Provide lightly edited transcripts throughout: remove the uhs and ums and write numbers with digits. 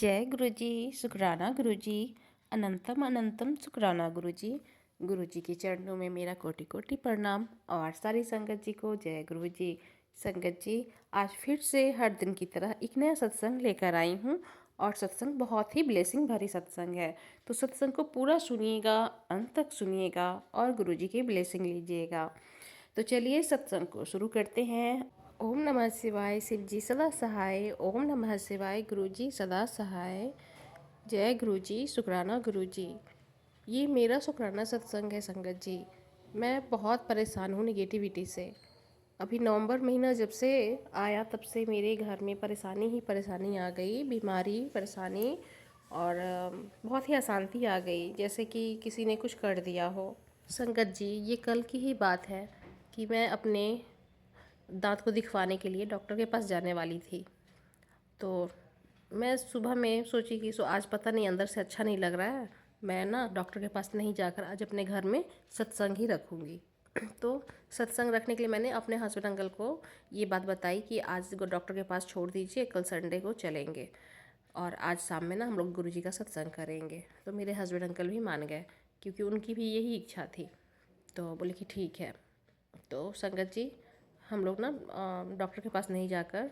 जय गुरु जी। शुक्राना गुरु जी। अनंतम अनंतम शुक्राना गुरु जी। गुरु जी के चरणों में मेरा कोटि कोटि प्रणाम और सारी संगत जी को जय गुरु जी। संगत जी, आज फिर से हर दिन की तरह एक नया सत्संग लेकर आई हूँ और सत्संग बहुत ही ब्लेसिंग भरी सत्संग है। तो सत्संग को पूरा सुनिएगा, अंत तक सुनिएगा और गुरु जी की ब्लेसिंग लीजिएगा। तो चलिए सत्संग को शुरू करते हैं। ओम नमः शिवाय, शिव जी सदा सहाय। ओम नमः शिवाय, गुरु जी सदा सहाय। जय गुरु जी। शुक्राना गुरु जी। ये मेरा शुक्राना सत्संग है संगत जी। मैं बहुत परेशान हूँ निगेटिविटी से। अभी नवंबर महीना जब से आया तब से मेरे घर में परेशानी ही परेशानी आ गई, बीमारी, परेशानी और बहुत ही अशांति आ गई, जैसे कि किसी ने कुछ कर दिया हो। संगत जी, ये कल की ही बात है कि मैं अपने दांत को दिखवाने के लिए डॉक्टर के पास जाने वाली थी। तो मैं सुबह में सोची कि आज पता नहीं अंदर से अच्छा नहीं लग रहा है, मैं ना डॉक्टर के पास नहीं जाकर आज अपने घर में सत्संग ही रखूँगी। तो सत्संग रखने के लिए मैंने अपने हस्बैंड अंकल को ये बात बताई कि आज डॉक्टर के पास छोड़ दीजिए, कल संडे को चलेंगे और आज शाम में ना हम लोग गुरुजी का सत्संग करेंगे। तो मेरे हस्बैंड अंकल भी मान गए क्योंकि उनकी भी यही इच्छा थी। तो बोले कि ठीक है। तो संगत जी, हम लोग ना डॉक्टर के पास नहीं जाकर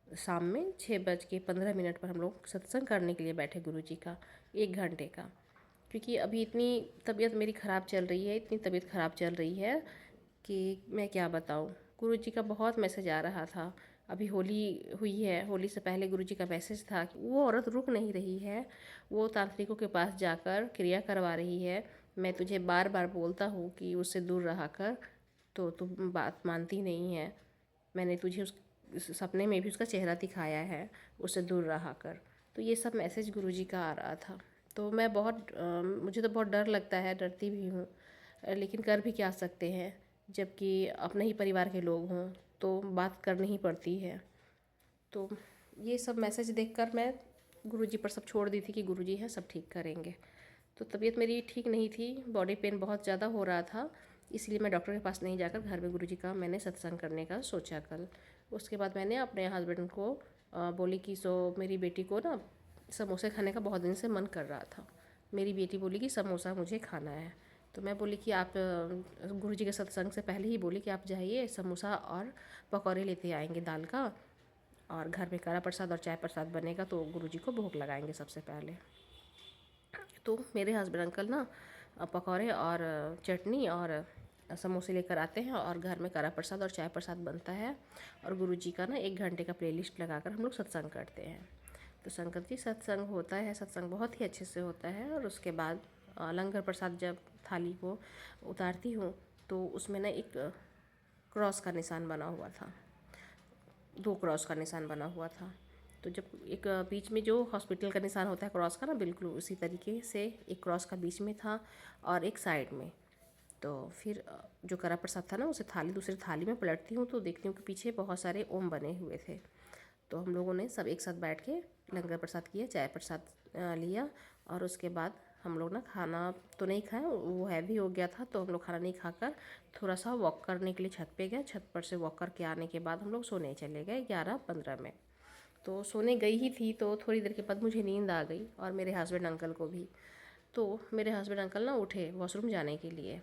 शाम में 6:15 पर हम लोग सत्संग करने के लिए बैठे गुरु जी का 1 घंटे का। क्योंकि अभी इतनी तबीयत मेरी ख़राब चल रही है, इतनी तबीयत ख़राब चल रही है कि मैं क्या बताऊँ। गुरु जी का बहुत मैसेज आ रहा था। अभी होली हुई है, होली से पहले गुरु जी का मैसेज था कि वो औरत रुक नहीं रही है, वो तांत्रिकों के पास जाकर क्रिया करवा रही है। मैं तुझे बार बार बोलता हूँ कि उससे दूर रहा कर, तो तुम बात मानती नहीं है। मैंने तुझे उस सपने में भी उसका चेहरा दिखाया है, उससे दूर रहा कर। तो ये सब मैसेज गुरुजी का आ रहा था। तो मैं मुझे तो बहुत डर लगता है, डरती भी हूँ, लेकिन कर भी क्या सकते हैं। जबकि अपने ही परिवार के लोग हों तो बात करनी ही पड़ती है। तो ये सब मैसेज देखकर मैं गुरुजी पर सब छोड़ दी थी कि गुरुजी हैं, सब ठीक करेंगे। तो तबीयत मेरी ठीक नहीं थी, बॉडी पेन बहुत ज़्यादा हो रहा था, इसलिए मैं डॉक्टर के पास नहीं जाकर घर में गुरुजी का मैंने सत्संग करने का सोचा कल। उसके बाद मैंने अपने हस्बैंड को बोली कि मेरी बेटी को ना समोसे खाने का बहुत दिन से मन कर रहा था। मेरी बेटी बोली कि समोसा मुझे खाना है। तो मैं बोली कि आप गुरुजी के सत्संग से पहले ही बोली कि आप जाइए, समोसा और पकौड़े लेते आएंगे दाल का, और घर में कड़ा प्रसाद और चाय प्रसाद बनेगा तो गुरुजी को भोग लगाएंगे सबसे पहले। तो मेरे हस्बैंड अंकल ना पकौड़े और चटनी और समोसे लेकर आते हैं और घर में कड़ा प्रसाद और चाय प्रसाद बनता है और गुरुजी का ना 1 घंटे का प्लेलिस्ट लगाकर हम लोग सत्संग करते हैं। तो संगत जी, सत्संग होता है, सत्संग बहुत ही अच्छे से होता है। और उसके बाद लंगर प्रसाद जब थाली को उतारती हूँ तो उसमें ना एक क्रॉस का निशान बना हुआ था, 2 क्रॉस का निशान बना हुआ था। तो जब एक बीच में जो हॉस्पिटल का निशान होता है क्रॉस का ना, बिल्कुल उसी तरीके से एक क्रॉस का बीच में था और एक साइड में। तो फिर जो कड़ा प्रसाद था ना, उसे दूसरी थाली में पलटती हूँ तो देखती हूँ कि पीछे बहुत सारे ओम बने हुए थे। तो हम लोगों ने सब एक साथ बैठ के लंगर प्रसाद किया, चाय प्रसाद लिया और उसके बाद हम लोग ना खाना तो नहीं खाए, वो हैवी हो गया था, तो हम लोग खाना नहीं खाकर थोड़ा सा वॉक करने के लिए छत पे गए। छत पर से वॉक करके आने के बाद हम लोग सोने चले गए 11:15 में। तो सोने गई ही थी तो थोड़ी देर के बाद मुझे नींद आ गई और मेरे हस्बैंड अंकल को भी। तो मेरे हस्बैंड अंकल ना उठे वॉशरूम जाने के लिए।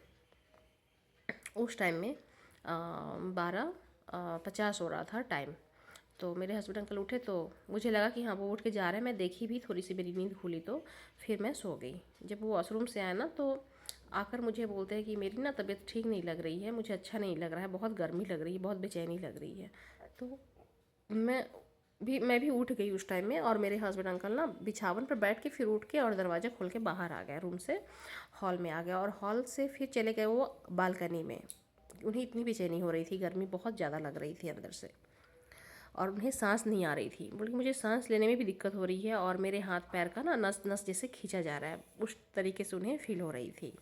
उस टाइम में 12:50 हो रहा था टाइम। तो मेरे हस्बैंड अंकल उठे तो मुझे लगा कि हाँ वो उठ के जा रहे हैं, मैं देखी भी, थोड़ी सी मेरी नींद खुली तो फिर मैं सो गई। जब वो वॉशरूम से आया ना तो आकर मुझे बोलते हैं कि मेरी ना तबीयत ठीक नहीं लग रही है, मुझे अच्छा नहीं लग रहा है, बहुत गर्मी लग रही है, बहुत बेचैनी लग रही है। तो मैं भी उठ गई उस टाइम में और मेरे हस्बैंड अंकल ना बिछावन पर बैठ के फिर उठ के और दरवाज़ा खोल के बाहर आ गए रूम से, हॉल में आ गया और हॉल से फिर चले गए वो बालकनी में। उन्हें इतनी बेचैनी हो रही थी, गर्मी बहुत ज़्यादा लग रही थी अंदर से और उन्हें सांस नहीं आ रही थी। बोली मुझे सांस लेने में भी दिक्कत हो रही है और मेरे हाथ पैर का ना नस नस जैसे खींचा जा रहा है, उस तरीके से उन्हें फील हो रही थी।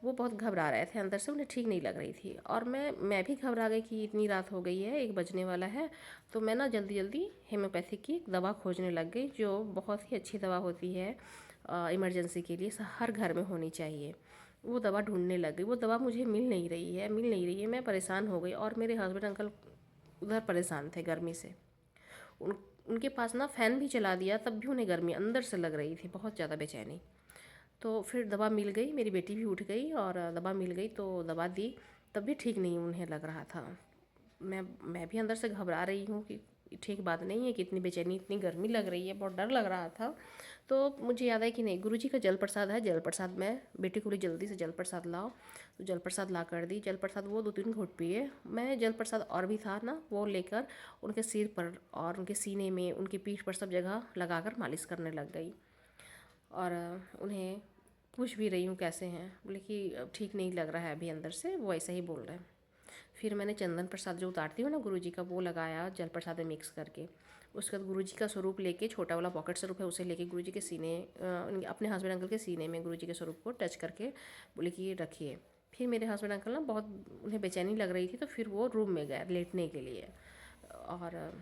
वो बहुत घबरा रहे थे अंदर से, उन्हें ठीक नहीं लग रही थी और मैं भी घबरा गई कि इतनी रात हो गई है, 1 बजने वाला है। तो मैं ना जल्दी जल्दी हेम्योपैथिक की दवा खोजने लग गई, जो बहुत ही अच्छी दवा होती है इमरजेंसी के लिए, हर घर में होनी चाहिए। वो दवा ढूंढने लग गई, वो दवा मुझे मिल नहीं रही है, मैं परेशान हो गई और मेरे हस्बैंड अंकल उधर परेशान थे गर्मी से। उन उनके पास ना फ़ैन भी चला दिया, तब भी उन्हें गर्मी अंदर से लग रही थी, बहुत ज़्यादा बेचैनी। तो फिर दवा मिल गई, मेरी बेटी भी उठ गई और दवा मिल गई तो दवा दी, तब भी ठीक नहीं उन्हें लग रहा था। मैं भी अंदर से घबरा रही हूँ कि ठीक बात नहीं है कि इतनी बेचैनी, इतनी गर्मी लग रही है, बहुत डर लग रहा था। तो मुझे याद है कि नहीं, गुरुजी का जल प्रसाद है, जल प्रसाद मैं बेटी को बोली जल्दी से जल प्रसाद लाओ, तो जल प्रसाद ला कर दी। जल प्रसाद वो 2-3 घूंट पिए। मैं जल प्रसाद और भी था ना, वो लेकर उनके सिर पर और उनके सीने में, उनकी पीठ पर सब जगह लगाकर मालिश करने लग गई। और उन्हें पूछ भी रही हूँ कैसे हैं, बोले कि ठीक नहीं लग रहा है अभी अंदर से, वो ऐसे ही बोल रहे हैं। फिर मैंने चंदन प्रसाद जो उतारती हूँ ना गुरुजी का, वो लगाया जल प्रसाद में मिक्स करके। उसके बाद गुरुजी का स्वरूप लेके, छोटा वाला पॉकेट स्वरूप है उसे लेके गुरुजी के सीने, अपने हस्बैंड अंकल के सीने में गुरुजी के स्वरूप को टच करके बोले कि ये रखिए। फिर मेरे हस्बैंड अंकल ना बहुत, उन्हें बेचैनी लग रही थी, तो फिर वो रूम में गए लेटने के लिए। और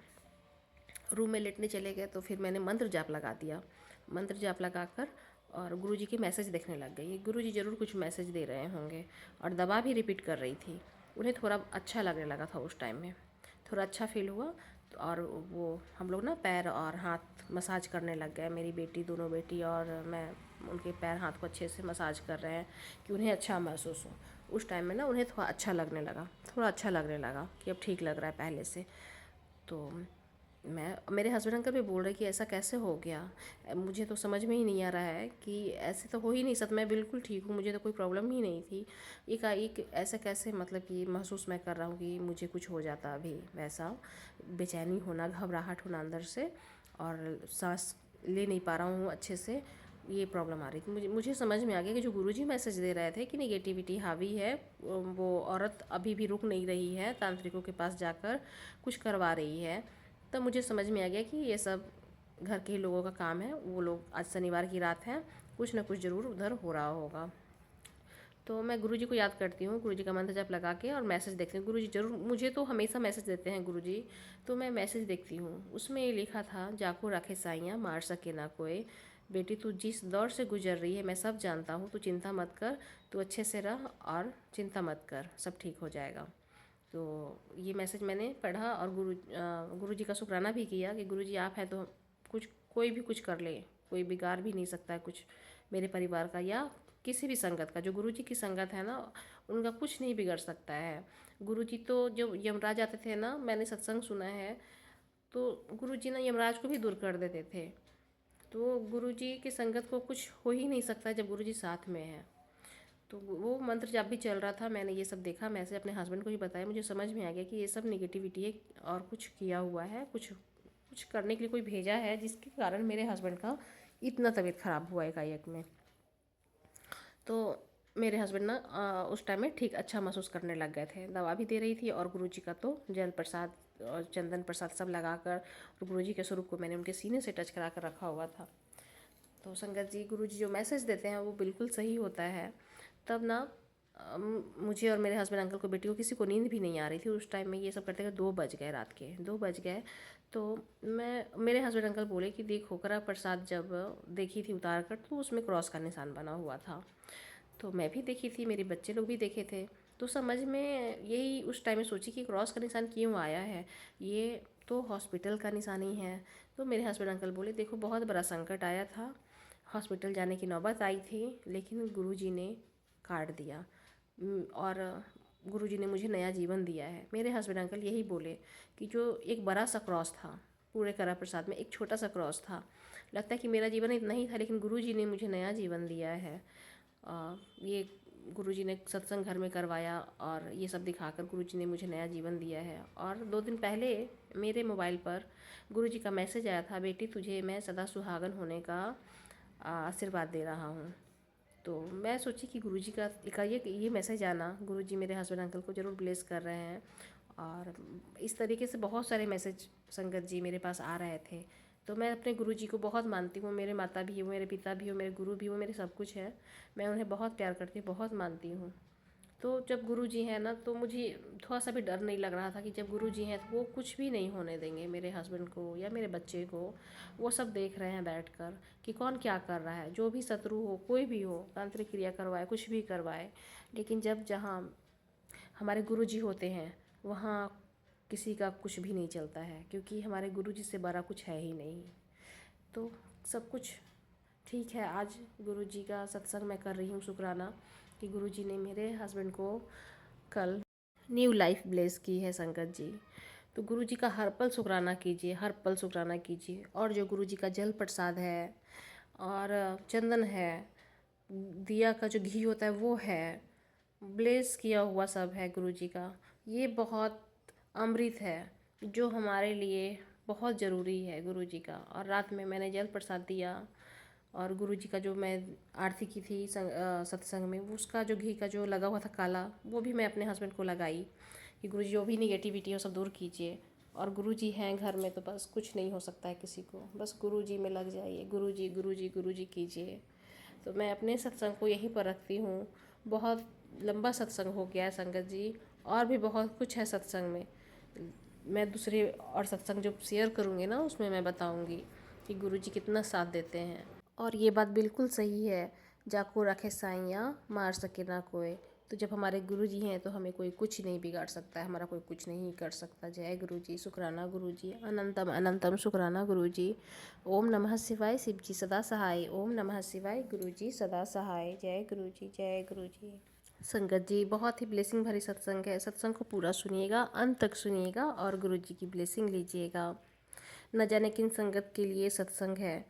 रूम में लेटने चले गए तो फिर मैंने मंत्र जाप लगा दिया। मंत्र जाप लगाकर और गुरुजी के मैसेज देखने लग गई। गुरुजी ज़रूर कुछ मैसेज दे रहे होंगे। और दवा भी रिपीट कर रही थी। उन्हें थोड़ा अच्छा लगने लगा था उस टाइम में, थोड़ा अच्छा फील हुआ। और वो हम लोग ना पैर और हाथ मसाज करने लग गए, मेरी बेटी, दोनों बेटी और मैं, उनके पैर हाथ को अच्छे से मसाज कर रहे हैं कि उन्हें अच्छा महसूस हो। उस टाइम में ना उन्हें थोड़ा अच्छा लगने लगा, थोड़ा अच्छा लगने लगा कि अब ठीक लग रहा है पहले से। तो मैं, मेरे हस्बैंड अंकल भी बोल रहे कि ऐसा कैसे हो गया, मुझे तो समझ में ही नहीं आ रहा है कि ऐसे तो हो ही नहीं सकता, मैं बिल्कुल ठीक हूँ, मुझे तो कोई प्रॉब्लम ही नहीं थी, एकाएक ऐसा कैसे, मतलब कि महसूस मैं कर रहा हूँ कि मुझे कुछ हो जाता अभी वैसा, बेचैनी होना, घबराहट होना अंदर से, और सांस ले नहीं पा रहा हूँ अच्छे से, ये प्रॉब्लम आ रही थी। मुझे समझ में आ गया कि जो गुरुजी मैसेज दे रहे थे कि नेगेटिविटी हावी है, वो औरत अभी भी रुक नहीं रही है, तांत्रिकों के पास जाकर कुछ करवा रही है। तब मुझे समझ में आ गया कि ये सब घर के ही लोगों का काम है, वो लोग, आज शनिवार की रात है, कुछ ना कुछ ज़रूर उधर हो रहा होगा। तो मैं गुरुजी को याद करती हूँ, गुरुजी का मंत्र जप लगा के और मैसेज देखती हूँ। गुरुजी ज़रूर मुझे तो हमेशा मैसेज देते हैं गुरुजी, तो मैं मैसेज देखती हूँ। उसमें ये लिखा था, जाको रखे साइयाँ मार सके ना कोई, बेटी तू जिस दौर से गुजर रही है मैं सब जानता हूँ, तू चिंता मत कर, तू अच्छे से रह और चिंता मत कर, सब ठीक हो जाएगा। तो ये मैसेज मैंने पढ़ा और गुरुजी का शुक्राना भी किया कि गुरुजी आप हैं तो कुछ, कोई भी कुछ कर ले, कोई बिगाड़ भी नहीं सकता है कुछ मेरे परिवार का या किसी भी संगत का। जो गुरुजी की संगत है ना, उनका कुछ नहीं बिगड़ सकता है। गुरुजी तो जब यमराज आते थे ना, मैंने सत्संग सुना है, तो गुरुजी ना यमराज को भी दूर कर देते थे। तो गुरुजी की संगत को कुछ हो ही नहीं सकता जब गुरुजी साथ में है। तो वो मंत्र जब भी चल रहा था, मैंने ये सब देखा, मैं ऐसे अपने हस्बैंड को ही बताया, मुझे समझ में आ गया कि ये सब निगेटिविटी है और कुछ किया हुआ है, कुछ कुछ करने के लिए कोई भेजा है, जिसके कारण मेरे हस्बैंड का इतना तबीयत ख़राब हुआ एकाएक में। तो मेरे हस्बैंड ना उस टाइम में ठीक अच्छा महसूस करने लग गए थे। दवा भी दे रही थी और गुरुजी का तो जल प्रसाद और चंदन प्रसाद सब लगाकर, और गुरुजी के स्वरूप को मैंने उनके सीने से टच करा कर रखा हुआ था। तो संगत जी, गुरुजी जो मैसेज देते हैं वो बिल्कुल सही होता है। तब ना मुझे और मेरे हस्बैंड अंकल को, बेटी को, किसी को नींद भी नहीं आ रही थी उस टाइम में। ये सब करते करते 2 बज गए, रात के 2 बज गए। तो मेरे हस्बैंड अंकल बोले कि देखो, करा प्रसाद जब देखी थी उतार कर, तो उसमें क्रॉस का निशान बना हुआ था। तो मैं भी देखी थी, मेरे बच्चे लोग भी देखे थे। तो समझ में यही उस टाइम में सोची कि क्रॉस का निशान क्यों आया है, ये तो हॉस्पिटल का निशान ही है। तो मेरे हस्बैंड अंकल बोले देखो, बहुत बड़ा संकट आया था, हॉस्पिटल जाने की नौबत आई थी, लेकिन गुरुजी ने काट दिया। और गुरुजी ने मुझे नया जीवन दिया है। मेरे हस्बैंड अंकल यही बोले कि जो एक बड़ा सा क्रॉस था, पूरे करा प्रसाद में एक छोटा सा क्रॉस था, लगता है कि मेरा जीवन इतना ही था, लेकिन गुरुजी ने मुझे नया जीवन दिया है। ये गुरुजी ने सत्संग घर में करवाया और ये सब दिखाकर गुरुजी ने मुझे नया जीवन दिया है। और 2 दिन पहले मेरे मोबाइल पर गुरुजी का मैसेज आया था, बेटी तुझे मैं सदा सुहागन होने का आशीर्वाद दे रहा हूँ। तो मैं सोची कि गुरुजी का ये मैसेज आना, गुरुजी मेरे हस्बैंड अंकल को ज़रूर ब्लेस कर रहे हैं। और इस तरीके से बहुत सारे मैसेज संगत जी मेरे पास आ रहे थे। तो मैं अपने गुरुजी को बहुत मानती हूँ, मेरे माता भी हो, मेरे पिता भी हो, मेरे गुरु भी हो, मेरे सब कुछ है। मैं उन्हें बहुत प्यार करती हूँ, बहुत मानती हूँ। तो जब गुरुजी हैं ना, तो मुझे थोड़ा सा भी डर नहीं लग रहा था कि जब गुरुजी हैं तो वो कुछ भी नहीं होने देंगे मेरे हस्बैंड को या मेरे बच्चे को। वो सब देख रहे हैं बैठकर कि कौन क्या कर रहा है, जो भी शत्रु हो, कोई भी हो, तांत्रिक क्रिया करवाए, कुछ भी करवाए, लेकिन जब जहाँ हमारे गुरुजी होते हैं, वहाँ किसी का कुछ भी नहीं चलता है, क्योंकि हमारे गुरु जी से बड़ा कुछ है ही नहीं। तो सब कुछ ठीक है। आज गुरु जी का सत्संग मैं कर रही हूँ शुक्राना कि गुरु जी ने मेरे हस्बैंड को कल न्यू लाइफ ब्लेस की है संगत जी। तो गुरु जी का हर पल शुक्राना कीजिए, हर पल शुक्राना कीजिए। और जो गुरु जी का जल प्रसाद है और चंदन है, दिया का जो घी होता है वो है, ब्लेस किया हुआ सब है गुरु जी का, ये बहुत अमृत है जो हमारे लिए बहुत ज़रूरी है गुरु जी का। और रात में मैंने जल प्रसाद दिया और गुरु जी का जो मैं आरती की थी सत्संग में, उसका जो घी का जो लगा हुआ था काला, वो भी मैं अपने हस्बैंड को लगाई कि गुरु जी जो भी निगेटिविटी हो सब दूर कीजिए। और गुरु जी हैं घर में तो बस कुछ नहीं हो सकता है किसी को, बस गुरु जी में लग जाइए, गुरु जी गुरु जी गुरु जी कीजिए। तो मैं अपने सत्संग को यहीं पर रखती हूँ। बहुत लंबा सत्संग हो गया है संगत जी, और भी बहुत कुछ है सत्संग में। मैं दूसरे और सत्संग जो शेयर करूँगी ना, उसमें मैं बताऊँगी कि गुरु जी कितना साथ देते हैं। और ये बात बिल्कुल सही है, जाको रखे साइयाँ मार सके ना कोई। तो जब हमारे गुरु जी हैं तो हमें कोई कुछ नहीं बिगाड़ सकता है, हमारा कोई कुछ नहीं कर सकता। जय गुरु जी, शुक्राना गुरु जी, अनंतम अनंतम शुक्राना गुरु जी। ओम नमः शिवाय, शिव जी सदा सहाय। ओम नमः शिवाय, गुरु जी सदा सहाय। जय गुरु जी, जय गुरु जी। संगत जी, बहुत ही ब्लेसिंग भरी सत्संग है। सत्संग को पूरा सुनिएगा, अंत तक सुनिएगा और गुरु जी की ब्लेसिंग लीजिएगा। न जाने किन संगत के लिए सत्संग है।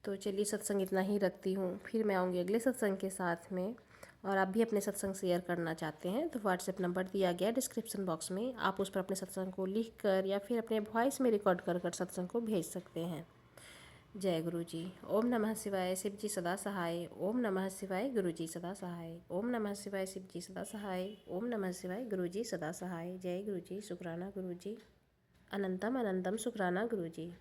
तो चलिए सत्संग इतना ही रखती हूँ, फिर मैं आऊँगी अगले सत्संग के साथ में। और आप भी अपने सत्संग शेयर करना चाहते हैं तो व्हाट्सएप नंबर दिया गया डिस्क्रिप्शन बॉक्स में, आप उस पर अपने सत्संग को लिख कर या फिर अपने वॉइस में रिकॉर्ड कर कर सत्संग को भेज सकते हैं। जय गुरु जी। ओम नमः शिवाय, शिव जी सदा सहाय। ओम नमः शिवाय, गुरु जी सदा सहाय। ओम नमः शिवाय, शिव जी सदा सहाय। ओम नमः शिवाय, गुरु जी सदा सहाय। जय गुरु जी, शुक्राना गुरु जी, अनंतम अनंतम शुक्राना गुरु जी।